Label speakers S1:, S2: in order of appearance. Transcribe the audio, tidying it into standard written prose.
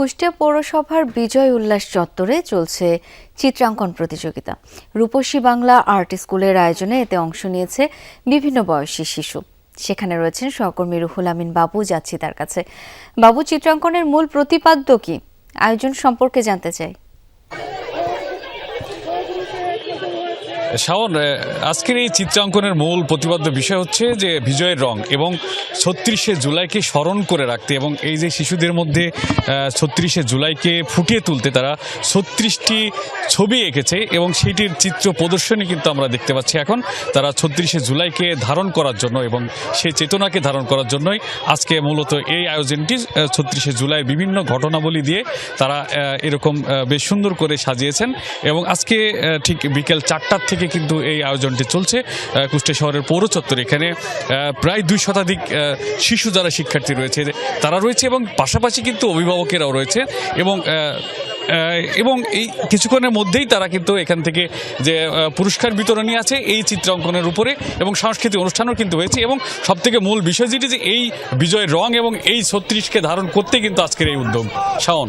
S1: কুষ্টিয়া পৌরসভার বিজয় উল্লাস চত্বরে চলছে চিত্রাঙ্কন প্রতিযোগিতা। রূপসী বাংলা আর্ট স্কুলের আয়োজনে এতে অংশ নিয়েছে বিভিন্ন বয়সী শিশু। সেখানে রয়েছেন সহকর্মী রুহুল আমিন বাবু। যাচ্ছি তার কাছে। বাবু, চিত্রাঙ্কনের মূল প্রতিপাদ্য কি? আয়োজন সম্পর্কে জানতে চাই।
S2: শাওন, আজকের এই চিত্রাঙ্কনের মূল প্রতিপাদ্য বিষয় হচ্ছে যে বিজয়ের রং এবং ৩৬শে জুলাইকে স্মরণ করে রাখতে, এবং এই যে শিশুদের মধ্যে ৩৬শে জুলাইকে ফুটিয়ে তুলতে তারা ৩৬টি ছবি এঁকেছে এবং সেইটির চিত্র প্রদর্শনী কিন্তু আমরা দেখতে পাচ্ছি। এখন তারা ৩৬শে জুলাইকে ধারণ করার জন্য এবং সেই চেতনাকে ধারণ করার জন্যই আজকে মূলত এই আয়োজনটি। ৩৬শে জুলাইয়ের বিভিন্ন ঘটনাবলী দিয়ে তারা এরকম বেশ সুন্দর করে সাজিয়েছেন এবং আজকে ঠিক বিকেল ৪টার থেকে কিন্তু এই আয়োজনটি চলছে কুষ্টিয়া শহরের পৌর চত্বরে। এখানে প্রায় ২ শতাধিক শিশু যারা শিক্ষার্থী রয়েছে তারা রয়েছে এবং পাশাপাশি কিন্তু অভিভাবকেরাও রয়েছে এবং এই কিছুক্ষণের মধ্যেই তারা কিন্তু এখান থেকে যে পুরস্কার বিতরণী আছে এই চিত্রাঙ্কনের উপরে এবং সাংস্কৃতিক অনুষ্ঠানও কিন্তু হয়েছে। এবং সবথেকে মূল বিষয় যেটি যে এই বিজয়ের রং এবং এই ৩৬কে ধারণ করতে কিন্তু আজকের এই উদ্যোগ। শাওন।